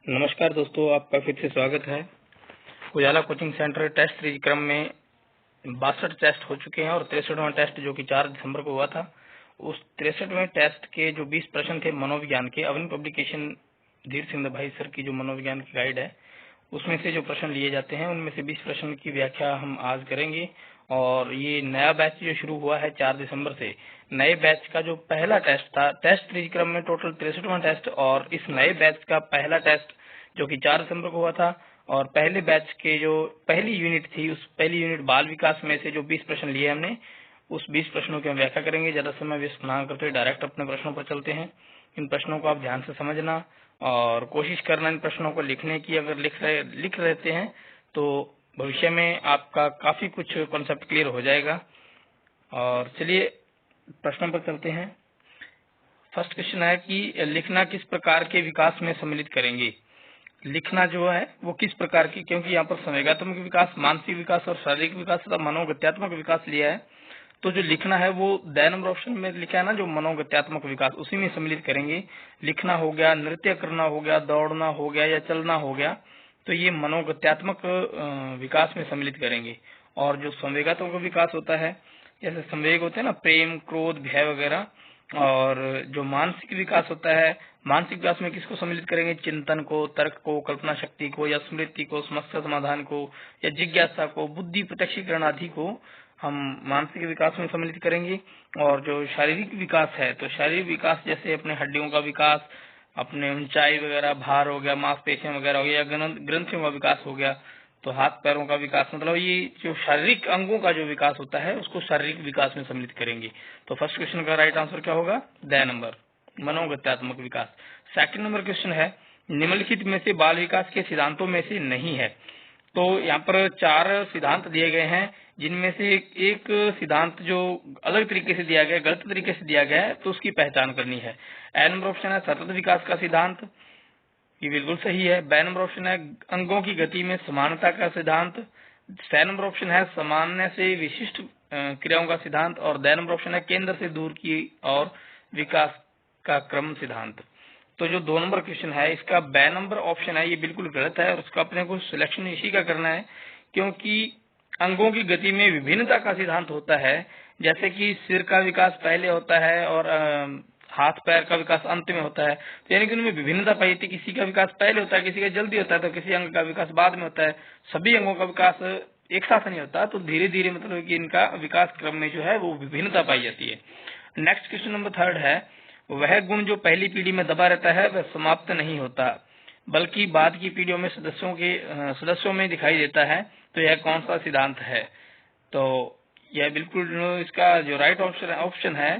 नमस्कार दोस्तों, आपका फिर से स्वागत है। उजाला कोचिंग सेंटर टेस्ट सीरीज क्रम में 62 टेस्ट हो चुके हैं और 63वां टेस्ट जो कि 4 दिसंबर को हुआ था, उस 63वें टेस्ट के जो 20 प्रश्न थे मनोविज्ञान के, अवन पब्लिकेशन धीर सिंह भाई सर की जो मनोविज्ञान की गाइड है, उसमें से जो प्रश्न लिए जाते हैं उनमें से 20 प्रश्न की व्याख्या हम आज करेंगे। और ये नया बैच जो शुरू हुआ है 4 दिसंबर से, नए बैच का जो पहला टेस्ट था, टेस्ट सीरीज क्रम में टोटल 63वां टेस्ट, और इस नए बैच का पहला टेस्ट जो कि 4 दिसंबर को हुआ था, और पहले बैच के जो पहली यूनिट थी, उस पहली यूनिट बाल विकास में से जो 20 प्रश्न लिए हमने, उस 20 प्रश्नों की हम व्याख्या करेंगे। ज्यादा समय व्यस्त ना करते हुए डायरेक्ट अपने प्रश्नों पर चलते हैं। इन प्रश्नों को आप ध्यान से समझना और कोशिश करना इन प्रश्नों को लिखने की। अगर लिख रहते हैं तो भविष्य में आपका काफी कुछ कॉन्सेप्ट क्लियर हो जाएगा। और चलिए प्रश्नों पर चलते हैं। फर्स्ट क्वेश्चन है कि लिखना किस प्रकार के विकास में सम्मिलित करेंगे। लिखना जो है वो किस प्रकार की, क्योंकि यहाँ पर संवेगात्मक विकास, मानसिक विकास और शारीरिक विकास तथा मनोगत्यात्मक विकास लिया है, तो जो लिखना है वो द नंबर ऑप्शन में लिखा है ना, जो मनोगत्यात्मक विकास, उसी में सम्मिलित करेंगे। लिखना हो गया, नृत्य करना हो गया, दौड़ना हो गया या चलना हो गया, तो ये मनोगत्यात्मक विकास में सम्मिलित करेंगे। और जो संवेगात्मक विकास होता है, जैसे संवेग होते हैं ना, प्रेम, क्रोध, भय वगैरह, और जो मानसिक विकास होता है, मानसिक विकास में किसको सम्मिलित करेंगे, चिंतन को, तर्क को, कल्पना शक्ति को या स्मृति को, समस्या समाधान को या जिज्ञासा को, बुद्धि प्रत्यक्षीकरण आदि को हम मानसिक विकास में सम्मिलित करेंगे। और जो शारीरिक विकास है, तो शारीरिक विकास जैसे अपने हड्डियों का विकास, अपने ऊंचाई वगैरह, भार हो गया, मांसपेशियां वगैरह हो गया, ग्रंथियों का विकास हो गया, तो हाथ पैरों का विकास, मतलब ये जो शारीरिक अंगों का जो विकास होता है उसको शारीरिक विकास में सम्मिलित करेंगे। तो फर्स्ट क्वेश्चन का राइट आंसर क्या होगा, द नंबर, मनोगत्यात्मक विकास। सेकंड नंबर क्वेश्चन है, निम्नलिखित में से बाल विकास के सिद्धांतों में से नहीं है। तो यहाँ पर 4 सिद्धांत दिए गए हैं, जिनमें से एक सिद्धांत जो अलग तरीके से दिया गया, गलत तरीके से दिया गया है, तो उसकी पहचान करनी है। ए नंबर ऑप्शन है सतत विकास का सिद्धांत, ये बिल्कुल सही है। बी नंबर ऑप्शन है अंगों की गति में समानता का सिद्धांत। सी नंबर ऑप्शन है सामान्य से विशिष्ट क्रियाओं का सिद्धांत। और द नंबर ऑप्शन है केंद्र से दूर की और विकास का क्रम सिद्धांत। तो जो 2 नंबर क्वेश्चन है, इसका बी नंबर ऑप्शन है, ये बिल्कुल गलत है और उसका अपने को सिलेक्शन इसी का करना है, क्योंकि अंगों की गति में विभिन्नता का सिद्धांत होता है। जैसे कि सिर का विकास पहले होता है और हाथ पैर का विकास अंत में होता है, तो यानी कि उनमें विभिन्नता पाई जाती है। किसी का विकास पहले होता है, किसी का जल्दी होता है, तो किसी अंग का विकास बाद में होता है। सभी अंगों का विकास एक साथ नहीं होता, तो धीरे धीरे मतलब कि इनका विकास क्रम में जो है वो विभिन्नता पाई जाती है। नेक्स्ट क्वेश्चन नंबर 3 है, वह गुण जो पहली पीढ़ी में दबा रहता है वह समाप्त नहीं होता, बल्कि बाद की पीढ़ियों में सदस्यों में दिखाई देता है, तो यह कौन सा सिद्धांत है। तो यह बिल्कुल इसका जो राइट ऑप्शन है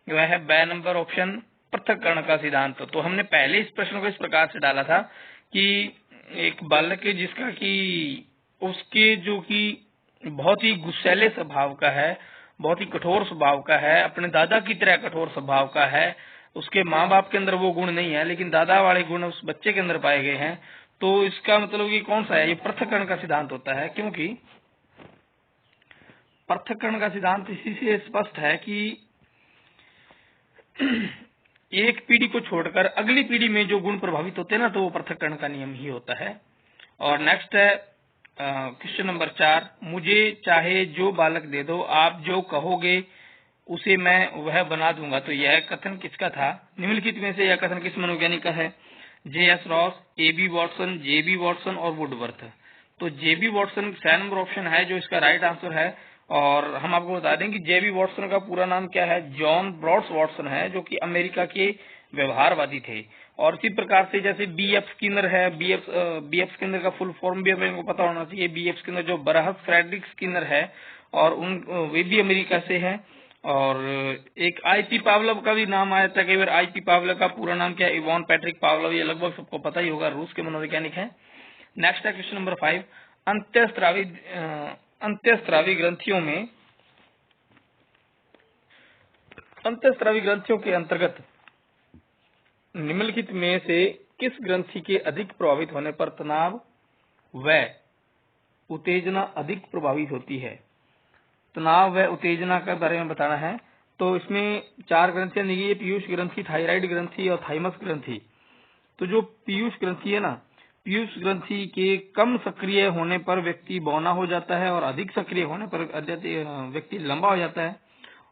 वह है बी नंबर ऑप्शन, पृथक्करण का सिद्धांत। तो हमने पहले इस प्रश्न को इस प्रकार से डाला था कि एक बालक है जिसका कि उसके जो कि बहुत ही गुस्सैले स्वभाव का है, बहुत ही कठोर स्वभाव का है, अपने दादा की तरह कठोर स्वभाव का है, उसके माँ बाप के अंदर वो गुण नहीं है, लेकिन दादा वाले गुण उस बच्चे के अंदर पाए गए हैं। तो इसका मतलब ये कौन सा है, ये पृथक्करण का सिद्धांत होता है, क्योंकि पृथक्करण का सिद्धांत इसी से स्पष्ट है कि एक पीढ़ी को छोड़कर अगली पीढ़ी में जो गुण प्रभावित होते हैं ना, तो वो पृथक्करण का नियम ही होता है। और नेक्स्ट है क्वेश्चन नंबर 4, मुझे चाहे जो बालक दे दो, आप जो कहोगे उसे मैं वह बना दूंगा। तो यह कथन किसका था, निम्नलिखित में से यह कथन किस मनोवैज्ञानिक का है, J.S. Ross, A.B. Watson, J.B. Watson और वुडवर्थ। तो J.B. वॉटसन 6 नंबर ऑप्शन है जो इसका राइट आंसर है। और हम आपको बता दें कि J.B. वॉटसन का पूरा नाम क्या है, जॉन ब्रॉड्स वॉटसन है, जो कि अमेरिका के व्यवहारवादी थे। और इसी प्रकार से जैसे B.F. स्किनर है, B.F. स्किनर का फुल फॉर्म भी हमें पता होना चाहिए। B.F. स्किनर जो बरहस फ्रेडरिक स्किनर है, और वे भी अमेरिका से हैं। और एक I.P. पावलोव का भी नाम आया था कई बार। I.P. पावलोव का पूरा नाम क्या है, इवान पैट्रिक पावलोव, ये लगभग सबको पता ही होगा, रूस के मनोवैज्ञानिक हैं। नेक्स्ट है क्वेश्चन नंबर 5, अंत्यस्त्रावी ग्रंथियों के अंतर्गत निम्नलिखित में से किस ग्रंथि के अधिक प्रभावित होने पर तनाव व उत्तेजना अधिक प्रभावित होती है। तनाव व उत्तेजना के बारे में बताना है। तो इसमें 4 ग्रंथियां दी गई है, पीयूष ग्रंथि, थायराइड ग्रंथि और थाइमस ग्रंथि। तो जो पीयूष ग्रंथि है ना, पीयूष ग्रंथि के कम सक्रिय होने पर व्यक्ति बौना हो जाता है और अधिक सक्रिय होने पर व्यक्ति लंबा हो जाता है।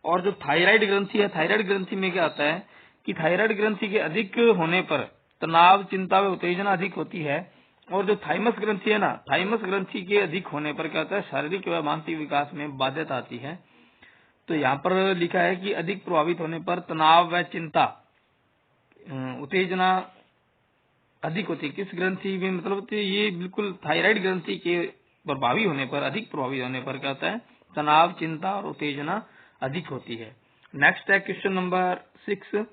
और जो थायराइड ग्रंथि है, थायराइड ग्रंथि में क्या होता है कि थायराइड ग्रंथि के अधिक होने पर तनाव, चिंता व उत्तेजना अधिक होती है। और जो थाइमस ग्रंथि है ना, थाइमस ग्रंथि के अधिक होने पर क्या होता है, शारीरिक व मानसिक विकास में बाध्यता आती है। तो यहाँ पर लिखा है कि अधिक प्रभावित होने पर तनाव व चिंता, उत्तेजना अधिक होती है। किस ग्रंथि में, मतलब तो ये बिल्कुल थायराइड ग्रंथि के प्रभावी होने पर, अधिक प्रभावी होने पर क्या होता है, तनाव, चिंता और उत्तेजना अधिक होती है। नेक्स्ट है क्वेश्चन नंबर 6,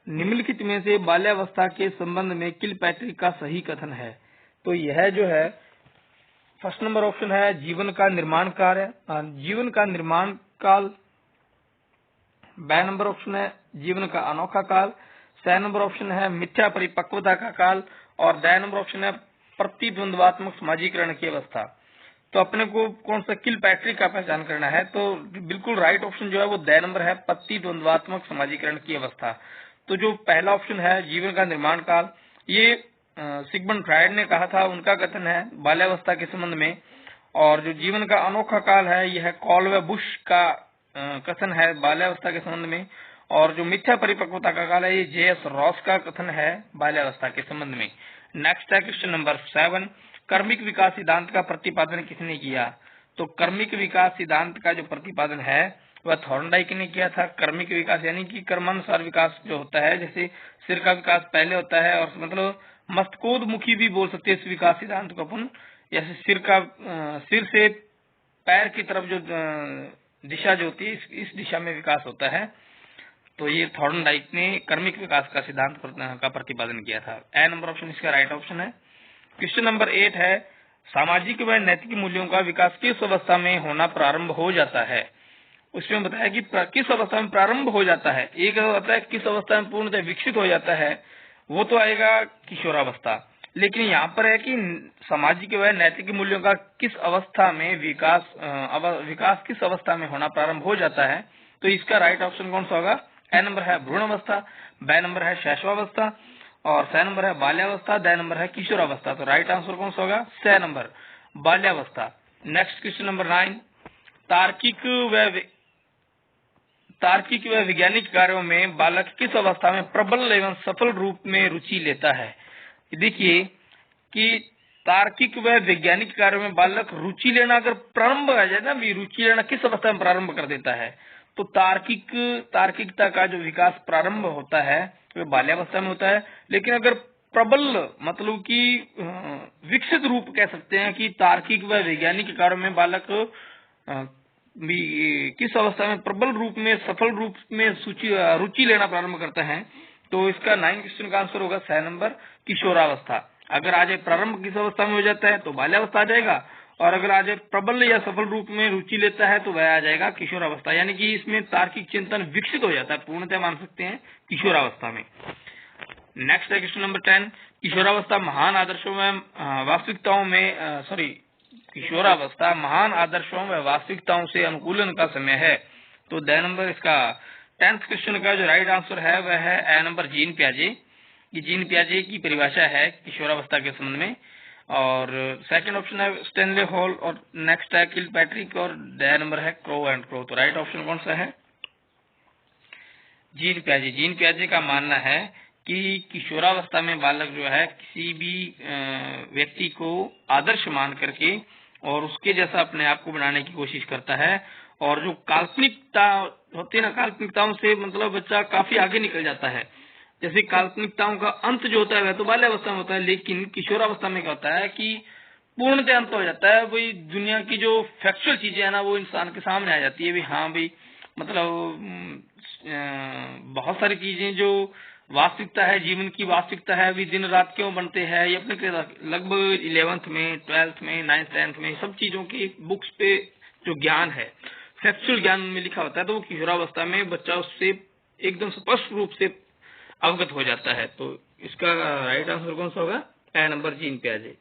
निम्नलिखित में से बाल्यावस्था के संबंध में किलपैट्रिक का सही कथन है। तो यह जो है फर्स्ट नंबर ऑप्शन है जीवन का निर्माण कार्य, जीवन का निर्माण काल। बी नंबर ऑप्शन है जीवन का अनोखा काल। सी नंबर ऑप्शन है मिथ्या परिपक्वता का काल। और डी नंबर ऑप्शन है प्रतिद्वंद्वात्मक समाजीकरण की अवस्था। तो अपने को कौन सा किलपैट्रिक का पहचान करना है, तो बिल्कुल राइट ऑप्शन जो है वो डी नंबर है, प्रतिद्वंद्वात्मक समाजीकरण की अवस्था। तो जो पहला ऑप्शन है जीवन का निर्माण काल, ये सिगमंड फ्रायड ने कहा था, उनका कथन है बाल्यावस्था के संबंध में। और जो जीवन का अनोखा काल है यह कॉल व बुश का कथन है बाल्यावस्था के संबंध में। और जो मिथ्या परिपक्वता का काल है ये जे.एस. रॉस का कथन है बाल्यावस्था के संबंध में। नेक्स्ट है क्वेश्चन नंबर 7, कर्मिक विकास सिद्धांत का प्रतिपादन किसने किया। तो कर्मिक विकास सिद्धांत का जो प्रतिपादन है वह थॉर्नडाइक ने किया था। कर्मिक विकास यानी कि कर्मानुसार विकास जो होता है, जैसे सिर का विकास पहले होता है, और मतलब मस्तकोदमुखी भी बोल सकते हैं इस विकास सिद्धांत को अपन। जैसे सिर से पैर की तरफ जो दिशा जो होती है, इस दिशा में विकास होता है। तो ये थॉर्नडाइक ने कर्मिक विकास का सिद्धांत का प्रतिपादन किया था। ए नंबर ऑप्शन इसका राइट ऑप्शन है। क्वेश्चन नंबर 8 है सामाजिक व नैतिक मूल्यों का विकास किस अवस्था में होना प्रारंभ हो जाता है। उसमें बताया कि किस अवस्था में प्रारंभ हो जाता है। एक होता है किस अवस्था में पूर्णतः विकसित हो जाता है, वो तो आएगा किशोरावस्था। लेकिन यहाँ पर है कि सामाजिक व नैतिक मूल्यों का किस अवस्था में विकास किस अवस्था में होना प्रारंभ हो जाता है। तो इसका राइट ऑप्शन कौन सा होगा। ए नंबर है भ्रूण अवस्था, बी नंबर है शैशवावस्था, और सी नंबर है बाल्यावस्था, डी नंबर है किशोरावस्था। तो राइट आंसर कौन सा होगा, सी नंबर बाल्यावस्था। नेक्स्ट क्वेश्चन नंबर 9, तार्किक व वैज्ञानिक कार्यों में बालक किस अवस्था में प्रबल एवं सफल रूप में रुचि लेता है। देखिए कि तार्किक व वैज्ञानिक कार्यों में बालक रुचि लेना अगर प्रारंभ आ जाए ना, रुचि लेना किस अवस्था में प्रारंभ कर देता है। तो तार्किकता का जो विकास प्रारंभ होता है वह बाल्यावस्था में होता है। लेकिन अगर प्रबल मतलब कि विकसित रूप कह सकते हैं कि तार्किक व वैज्ञानिक कार्यों में बालक किस अवस्था में प्रबल रूप में, सफल रूप में रुचि लेना प्रारंभ करता है। तो इसका 9 क्वेश्चन का आंसर होगा सी नंबर किशोरावस्था। अगर आज प्रारंभ किस अवस्था में हो जाता है तो बाल्यावस्था आ जाएगा, और अगर आज प्रबल या सफल रूप में रुचि लेता है तो वह आ जाएगा किशोरावस्था। यानी कि इसमें तार्किक चिंतन विकसित हो जाता है, पूर्णतः मान सकते हैं किशोरावस्था में। नेक्स्ट है क्वेश्चन नंबर 10, किशोरावस्था महान आदर्शों में वास्तविकताओं में किशोरावस्था महान आदर्शों व वास्तविकताओं से अनुकूलन का समय है। तो द नंबर इसका 10th क्वेश्चन का जो राइट आंसर है वह है ए नंबर जीन पियाजे। ये जीन पियाजे की परिभाषा है किशोरावस्था के संबंध में। और सेकंड ऑप्शन है स्टेनले हॉल, और नेक्स्ट है किलपैट्रिक, और ड नंबर है क्रो एंड क्रो। तो राइट ऑप्शन कौन सा है, जीन पियाजे। जीन पियाजे का मानना है कि किशोरावस्था में बालक जो है किसी भी व्यक्ति को आदर्श मान करके और उसके जैसा अपने आप को बनाने की कोशिश करता है। और जो काल्पनिकता होती है ना, काल्पनिकताओं से मतलब बच्चा काफी आगे निकल जाता है। जैसे काल्पनिकताओं का अंत जो होता है वह तो बाल्यावस्था में होता है, लेकिन किशोरावस्था में क्या होता है कि पूर्णतः अंत हो जाता है। वही दुनिया की जो फैक्चुअल चीजें है ना वो इंसान के सामने आ जाती है। भी हाँ भाई मतलब बहुत सारी चीजें जो वास्तविकता है, जीवन की वास्तविकता है, अभी दिन रात क्यों बनते हैं, ये अपने लगभग 11th में, 12th में, 9th 10th में सब चीजों की बुक्स पे जो ज्ञान है, फैक्चुअल ज्ञान में लिखा होता है। तो वो किशोरावस्था में बच्चा उससे एकदम स्पष्ट रूप से अवगत हो जाता है। तो इसका राइट आंसर कौन सा होगा, ए नंबर जीन पियाजे।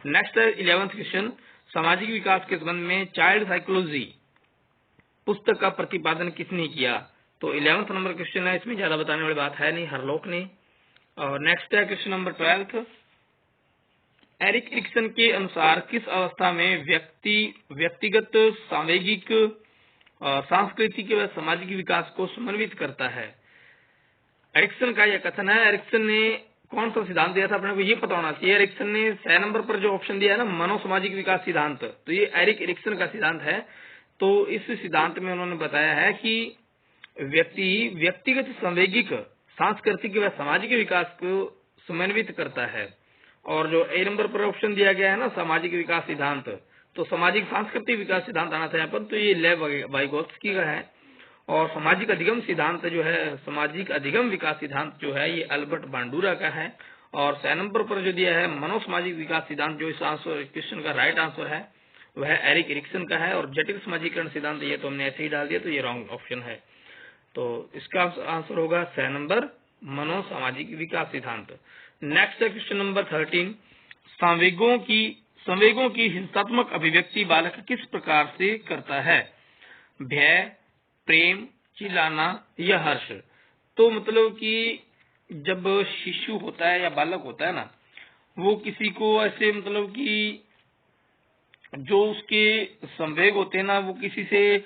नेक्स्ट है 11th क्वेश्चन, सामाजिक विकास के संबंध में चाइल्ड साइकोलॉजी पुस्तक का प्रतिपादन किसने किया। तो 11th नंबर क्वेश्चन है, इसमें ज्यादा बताने वाली बात है नहीं, हरलोक ने। और नेक्स्ट है question number 12th, Erik Erikson के अनुसार किस अवस्था में व्यक्तिगत, सामाजिक, सांस्कृतिक व सामाजिक विकास को समन्वित करता है? एरिक्सन का यह कथन है। एरिक्सन ने कौन सा सिद्धांत दिया था, अपने को ये पता होना चाहिए। एरिक्सन ने 6 नंबर पर जो ऑप्शन दिया है ना, मनोसामाजिक विकास सिद्धांत, तो ये एरिक एरिक्सन का सिद्धांत है। तो इस सिद्धांत में उन्होंने बताया है कि व्यक्तिगत, संवैगिक, सांस्कृतिक व सामाजिक विकास को समन्वित करता है। और जो ए नंबर पर ऑप्शन दिया गया है ना, सामाजिक विकास सिद्धांत, तो सामाजिक सांस्कृतिक विकास सिद्धांत आना था यहाँ पर, तो ये लेव वाइगोत्स्की का है। और सामाजिक अधिगम सिद्धांत जो है, सामाजिक अधिगम विकास सिद्धांत जो है, ये अल्बर्ट बांडुरा का है। और 6 नंबर पर जो दिया है मनोसामाजिक विकास सिद्धांत, जो इस आंसर क्वेश्चन का राइट आंसर है वह एरिक एरिक्सन का है। और जटिल समाजीकरण सिद्धांत ये तो हमने ऐसे ही डाल दिया, तो ये रॉन्ग ऑप्शन है। तो इसका आंसर होगा 6 नंबर, मनोसामाजिक विकास सिद्धांत। नेक्स्ट है क्वेश्चन नंबर 13। संवेगों की हिंसात्मक अभिव्यक्ति बालक किस प्रकार से करता है? भय, प्रेम, चिल्लाना या हर्ष? तो मतलब कि जब शिशु होता है या बालक होता है ना, वो किसी को ऐसे मतलब कि जो उसके संवेग होते हैं ना, वो किसी से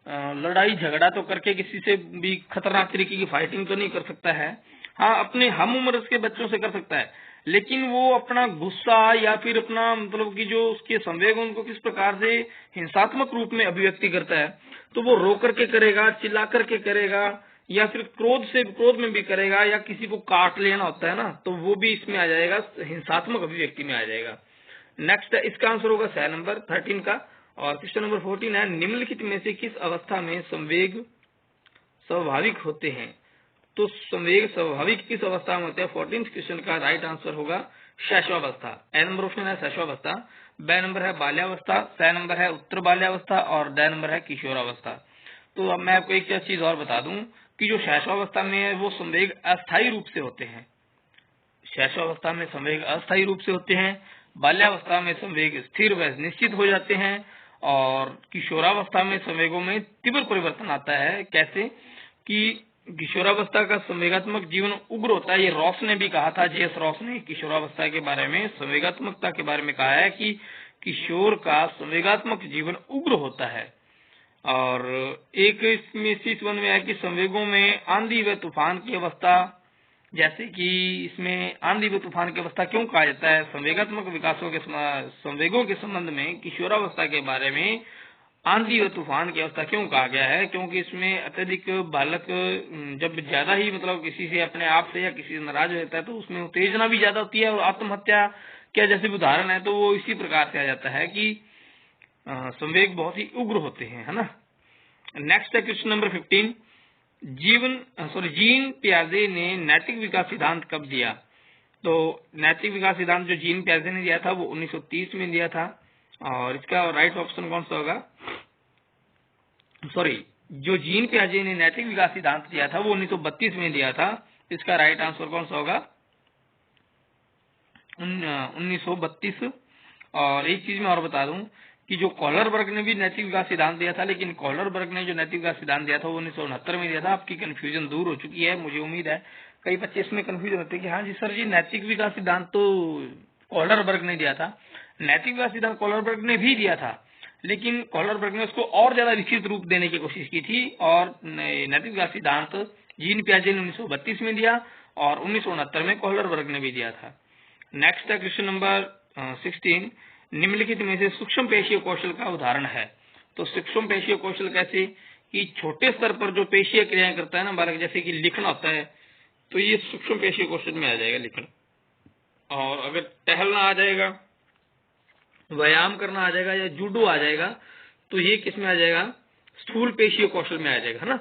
लड़ाई झगड़ा तो करके किसी से भी खतरनाक तरीके की फाइटिंग तो नहीं कर सकता है। हाँ, अपने हम उम्र के बच्चों से कर सकता है, लेकिन वो अपना गुस्सा या फिर अपना मतलब कि जो उसके संवेग उनको किस प्रकार से हिंसात्मक रूप में अभिव्यक्ति करता है, तो वो रो करके करेगा, चिल्ला करके करेगा, या फिर क्रोध में भी करेगा, या किसी को काट लेना होता है ना, तो वो भी इसमें आ जाएगा, हिंसात्मक अभिव्यक्ति में आ जाएगा। नेक्स्ट इसका आंसर होगा 6 नंबर 13 का। और क्वेश्चन नंबर 14 है, निम्नलिखित में से किस अवस्था में संवेग स्वाभाविक होते हैं? तो संवेग स्वाभाविक किस अवस्था में होते हैं? 14th क्वेश्चन का राइट आंसर होगा शैशवावस्था। ए नंबर ऑप्शन है शैशवावस्था, बी नंबर है बाल्यावस्था, सी नंबर है उत्तर बाल्यावस्था और डी नंबर है किशोरावस्था। तो अब मैं आपको एक चीज और बता दूं कि जो शैशवावस्था में है वो संवेग अस्थायी रूप से होते हैं। शैशवावस्था में संवेग अस्थायी रूप से होते हैं, बाल्यावस्था में संवेग स्थिर व निश्चित हो जाते हैं, और किशोरावस्था में संवेगों में तीव्र परिवर्तन आता है। कैसे कि किशोरावस्था का संवेगात्मक जीवन उग्र होता है। ये रॉस ने भी कहा था, जे.एस. रॉस ने किशोरावस्था के बारे में, संवेगात्मकता के बारे में कहा है कि किशोर का संवेगात्मक जीवन उग्र होता है। और एक इसमें शीर्ष में है कि संवेगों में आंधी व तूफान की अवस्था, जैसे कि इसमें आंधी व तूफान की अवस्था क्यों कहा जाता है? संवेगात्मक विकासों के संवेगों के संबंध में किशोरावस्था के बारे में आंधी व तूफान की अवस्था क्यों कहा गया है? क्योंकि इसमें अत्यधिक बालक जब ज्यादा ही मतलब किसी से अपने आप से या किसी से नाराज रहता है, तो उसमें उत्तेजना भी ज्यादा होती है, और आत्महत्या क्या जैसे उदाहरण है, तो वो इसी प्रकार से आ जाता है कि संवेग बहुत ही उग्र होते हैं, है ना। नेक्स्ट है क्वेश्चन नंबर 15। जीन पियाजे ने नैतिक विकास सिद्धांत कब दिया? तो नैतिक विकास सिद्धांत जो जीन पियाजे ने दिया था वो 1930 में दिया था। और इसका राइट ऑप्शन कौन सा होगा? जो जीन पियाजे ने नैतिक विकास सिद्धांत दिया था वो 1932 में दिया था। इसका राइट आंसर कौन सा होगा? 1932। और एक चीज मैं और बता दूं कि जो कॉलरबर्ग ने भी नैतिक विकास सिद्धांत दिया था, लेकिन कॉलरबर्ग ने जो नैतिक विकास सिद्धांत दिया था वो 1969 में दिया था। आपकी कंफ्यूजन दूर हो चुकी है, मुझे उम्मीद है। कई बच्चे इसमें कंफ्यूज होते हैं कि हाँ जी सर जी, नैतिक विकास सिद्धांत तो कॉलरबर्ग ने दिया था। नैतिक विकास सिद्धांत कॉलरबर्ग ने भी दिया था, लेकिन कॉलरबर्ग ने उसको और ज्यादा विकसित रूप देने की कोशिश की थी। और नैतिक विकास सिद्धांत जीन पियाजे ने 1932 में दिया और 1969 में कॉलरबर्ग ने भी दिया था। नेक्स्ट है क्वेश्चन नंबर 16। निम्नलिखित में से सूक्ष्म पेशीय कौशल का उदाहरण है। तो सूक्ष्म पेशीय कौशल कैसे कि छोटे स्तर पर जो पेशीय क्रियाएं करता है ना बालक, जैसे कि लिखना होता है, तो ये सूक्ष्म पेशीय कौशल में आ जाएगा लिखना। और अगर टहलना आ जाएगा, व्यायाम करना आ जाएगा या जूडो आ जाएगा, तो ये किस में आ जाएगा? स्थूल पेशीय कौशल में आ जाएगा, है ना।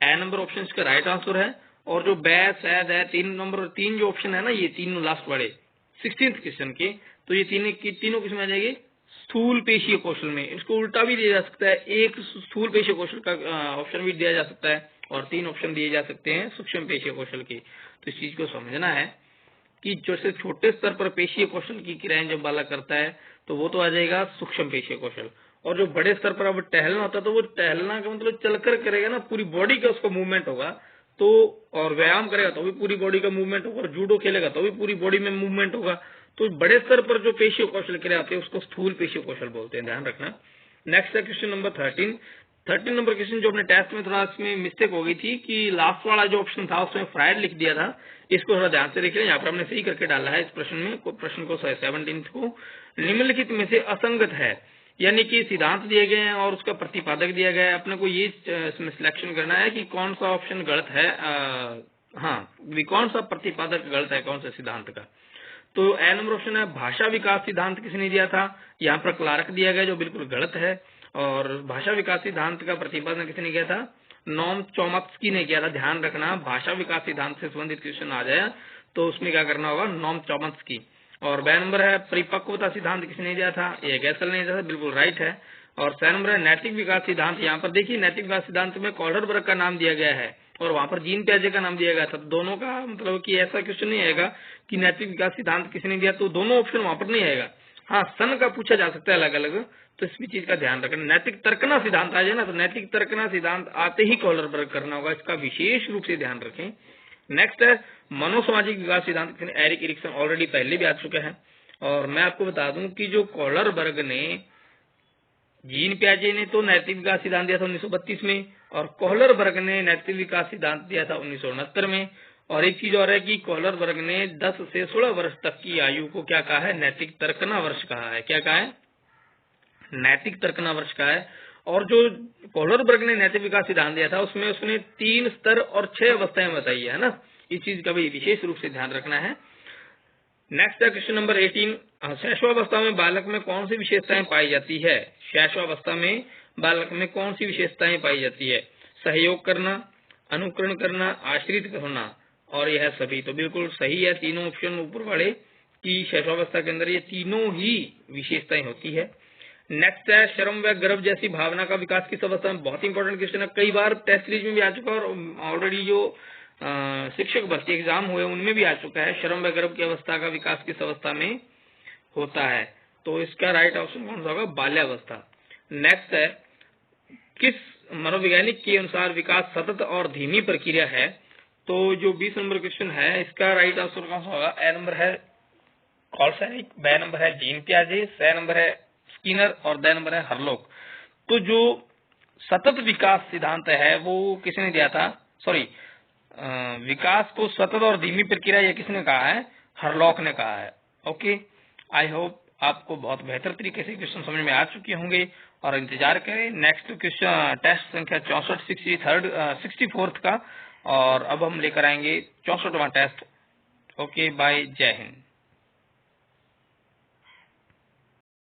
ए नंबर ऑप्शन इसका राइट आंसर है। और जो बैस है 3 जो ऑप्शन है ना, ये तीनों लास्ट वाले 16th क्वेश्चन के, तो ये तीनों किसमें आ जाएगी? स्थूल पेशीय कौशल में। इसको उल्टा भी दिया जा सकता है, एक स्थूल पेशीय कौशल का ऑप्शन भी दिया जा सकता है और 3 ऑप्शन दिए जा सकते हैं सूक्ष्म पेशीय कौशल के। तो इस चीज को समझना है कि जैसे छोटे स्तर पर पेशीय कौशल की क्रियाएं जब बालक करता है तो वो तो आ जाएगा सूक्ष्म पेशीय कौशल। और जो बड़े स्तर पर अब टहलना होता है, तो वो टहलना का मतलब चलकर करेगा ना, पूरी बॉडी का उसका मूवमेंट होगा। तो और व्यायाम करेगा तो भी पूरी बॉडी का मूवमेंट होगा, और जूडो खेलेगा तो भी पूरी बॉडी में मूवमेंट होगा। तो बड़े स्तर पर जो पेशीय कौशल क्रिया आती है उसको स्थूल पेशीय कौशल बोलते हैं, ध्यान रखना। नेक्स्ट है क्वेश्चन नंबर 13 नंबर क्वेश्चन जो अपने टेस्ट में थोड़ा इसमें मिस्टेक हो गई थी कि लास्ट वाला जो ऑप्शन था उसमें फ्राइड लिख दिया था, इसको थोड़ा ध्यान से देखिए, यहाँ पर हमने सही करके डाला है इस प्रश्न में, प्रश्न को 17 को निम्नलिखित में से असंगत है, यानी कि सिद्धांत दिए गए हैं और उसका प्रतिपादक दिया गया है, अपने को ये इसमें सिलेक्शन करना है कि कौन सा ऑप्शन गलत है, कौन सा प्रतिपादक गलत है कौन सा सिद्धांत का। तो ए नंबर ऑप्शन है भाषा विकास सिद्धांत किसने दिया था, यहाँ पर क्लार्क दिया गया जो बिल्कुल गलत है, और भाषा विकास सिद्धांत का प्रतिपादन किसने किया था, नॉम चॉम्स्की ने किया था। ध्यान रखना, भाषा विकास सिद्धांत से संबंधित क्वेश्चन आ जाए तो उसमें क्या करना होगा, नॉम चॉम्स्की। और बे नंबर है परिपक्वता सिद्धांत किसने दिया था, ये गैसल ने दिया था, बिल्कुल राइट है। और सी नंबर है नैतिक विकास सिद्धांत, यहाँ पर देखिए नैतिक विकास सिद्धांत में कॉलरबर्ग का नाम दिया गया है और वहां पर जीन पियाजे का नाम दिया गया था। दोनों का मतलब कि ऐसा क्वेश्चन नहीं आएगा कि नैतिक विकास सिद्धांत किसने दिया, तो दोनों ऑप्शन वहां पर नहीं आएगा। हाँ, सन का पूछा जा सकता है अलग अलग, तो इस भी चीज का ध्यान रखना। नैतिक तर्कना सिद्धांत आ जाए ना, तो नैतिक तर्कना सिद्धांत आते ही कॉलरबर्ग करना होगा, इसका विशेष रूप से ध्यान रखें। नेक्स्ट है मनोसामाजिक विकास सिद्धांत, एरिक एरिक्सन ऑलरेडी पहले भी आ चुका है। और मैं आपको बता दूं कि जो कॉलरबर्ग ने, जीन पियाजे ने तो नैतिक विकास सिद्धांत दिया था 1932 में, और कॉलरबर्ग ने नैतिक विकास सिद्धांत दिया था 1969 में। और एक चीज और है कि कॉलरबर्ग ने 10 से 16 वर्ष तक की आयु को क्या कहा है, नैतिक तर्कना वर्ष कहा है। क्या कहा है, नैतिक तर्कना वर्ष का है। और जो कॉलरबर्ग ने नैतिक विकास सिद्धांत दिया था उसमें उसने 3 स्तर और 6 अवस्थाएं बताई है ना, इस चीज का भी विशेष रूप से ध्यान रखना है। नेक्स्ट है क्वेश्चन नंबर 18, शैशवावस्था में बालक में कौन सी विशेषताएं पाई जाती है, शैशवावस्था में बालक में कौन सी विशेषताएं पाई जाती है, सहयोग करना, अनुकरण करना, आश्रित होना, और यह सभी। तो बिल्कुल सही है तीनों ऑप्शन ऊपर वाले की शैशवावस्था के अंदर ये तीनों ही विशेषताएं होती है। नेक्स्ट है शर्म व गर्व जैसी भावना का विकास किस अवस्था में, बहुत इंपॉर्टेंट क्वेश्चन है, कई बार टेस्ट सीरीज में भी आ चुका है और ऑलरेडी जो शिक्षक भर्ती एग्जाम हुए उनमें भी आ चुका है। शर्म व गर्व की अवस्था का विकास किस अवस्था में होता है, तो इसका राइट ऑप्शन कौन सा होगा, बाल्यावस्था। नेक्स्ट है किस मनोवैज्ञानिक के अनुसार विकास सतत और धीमी प्रक्रिया है, तो जो 20 नंबर क्वेश्चन है इसका राइट आंसर कौन सा होगा, ए नंबर है कॉल्सैनिक, बे नंबर है जीन पियाजे, सी नंबर है स्किनर और द नंबर है हरलोक। तो जो सतत विकास सिद्धांत है वो किसने दिया था, सॉरी विकास को सतत और धीमी प्रक्रिया ये किसने कहा है, हरलॉक ने कहा है। ओके, आई होप आपको बहुत बेहतर तरीके से क्वेश्चन समझ में आ चुके होंगे और इंतजार करें नेक्स्ट क्वेश्चन टेस्ट संख्या 64 का, और अब हम लेकर आएंगे 64वां टेस्ट। ओके, बाय, जय हिंद।